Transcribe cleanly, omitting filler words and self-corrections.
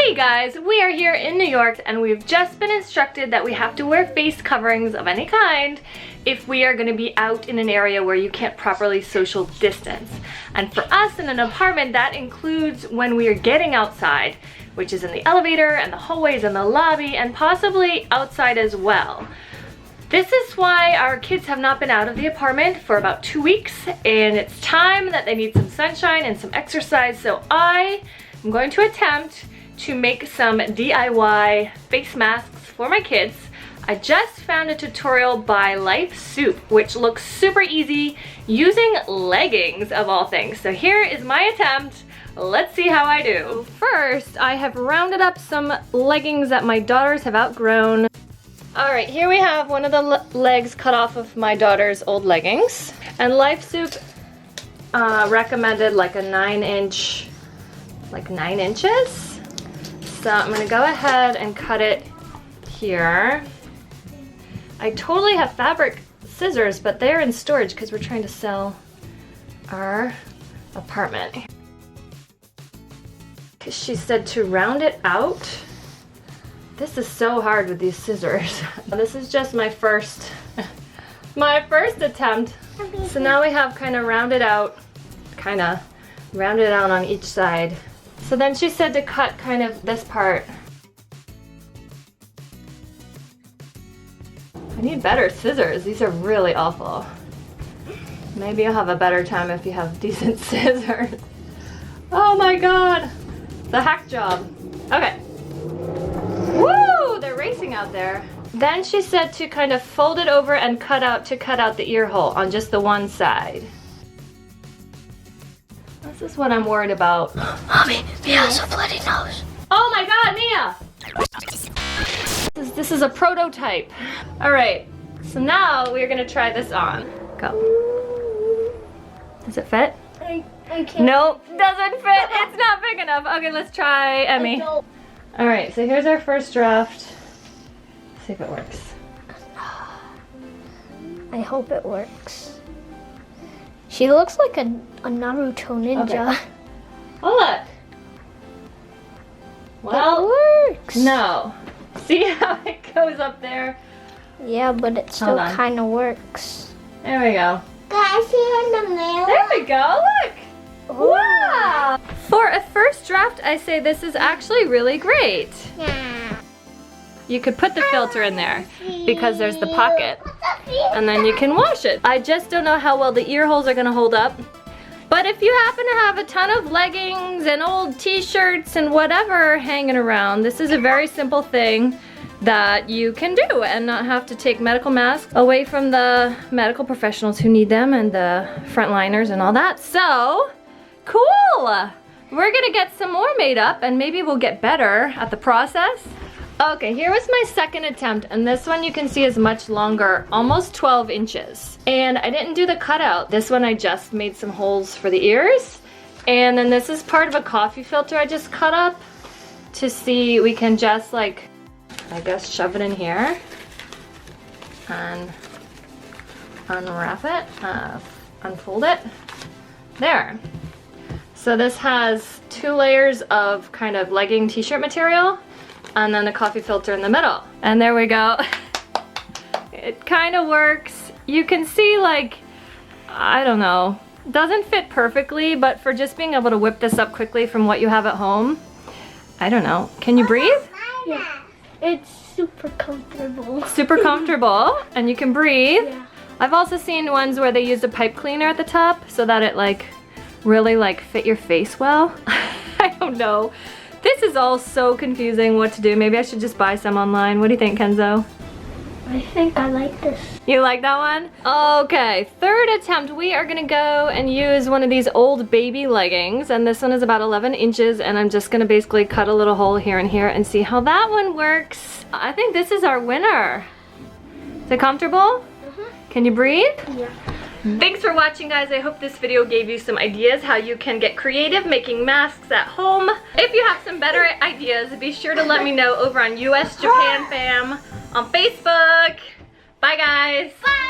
Hey guys, we are here in New York and we've just been instructed that we have to wear face coverings of any kind if we are going to be out in an area where you can't properly social distance. And for us in an apartment, that includes when we are getting outside, which is in the elevator and the hallways and the lobby and possibly outside as well. This is why our kids have not been out of the apartment for about 2 weeks, and it's time that they need some sunshine and some exercise, so I am going to attempt to make some DIY face masks for my kids. I just found a tutorial by Life Soup, which looks super easy using leggings of all things. So here is my attempt. Let's see how I do. First, I have rounded up some leggings that my daughters have outgrown. All right, here we have one of the legs cut off of my daughter's old leggings. And Life Soup recommended like a 9 inches. So I'm gonna go ahead and cut it here. I totally have fabric scissors, but they're in storage because we're trying to sell our apartment. She said to round it out. This is so hard with these scissors. This is just my first attempt. So now we have kind of rounded out on each side. So then she said to cut kind of this part. I need better scissors. These are really awful. Maybe you'll have a better time if you have decent scissors. Oh my god. The hack job. Okay. Woo! They're racing out there. Then she said to kind of fold it over and cut out the ear hole on just the one side. This is what I'm worried about. Mommy, Mia has a bloody nose. Oh my god, Mia! This is a prototype. All right, so now we're gonna try this on. Go. Does it fit? I can't. Nope, doesn't fit. It's not big enough. Okay, let's try Emmy. All right, so here's our first draft. Let's see if it works. I hope it works. She looks like a Naruto ninja. Okay. Oh look. Well, it works. No. See how it goes up there? Yeah, but it still kind of works. There we go. Can I see her in the mail? There we go, look! Ooh. Wow! For a first draft, I say this is actually really great. Yeah. You could put the filter in there because there's the pocket, and then you can wash it. I just don't know how well the ear holes are gonna hold up. But if you happen to have a ton of leggings and old t-shirts and whatever hanging around, this is a very simple thing that you can do and not have to take medical masks away from the medical professionals who need them and the frontliners and all that. So, cool! We're gonna get some more made up and maybe we'll get better at the process. Okay, here was my second attempt, and this one you can see is much longer, almost 12 inches. And I didn't do the cutout. This one I just made some holes for the ears. And then this is part of a coffee filter I just cut up to see we can just like, I guess, shove it in here and unwrap it, unfold it. There. So this has 2 layers of kind of legging t-shirt material and then a coffee filter in the middle. And there we go. It kind of works. You can see, like, I don't know, doesn't fit perfectly, but for just being able to whip this up quickly from what you have at home, I don't know. Can you breathe? Yeah. It's super comfortable. Super comfortable, and you can breathe. Yeah. I've also seen ones where they use a pipe cleaner at the top so that it like really like fit your face well. I don't know. This is all so confusing what to do. Maybe I should just buy some online. What do you think, Kenzo? I think I like this. You like that one? Okay, third attempt. We are gonna go and use one of these old baby leggings, and this one is about 11 inches, and I'm just gonna basically cut a little hole here and here and see how that one works. I think this is our winner. Is it comfortable? Can you breathe? Yeah. Thanks for watching, guys. I hope this video gave you some ideas how you can get creative making masks at home. If you have some better ideas, be sure to let me know over on US Japan Fam on Facebook. Bye, guys. Bye.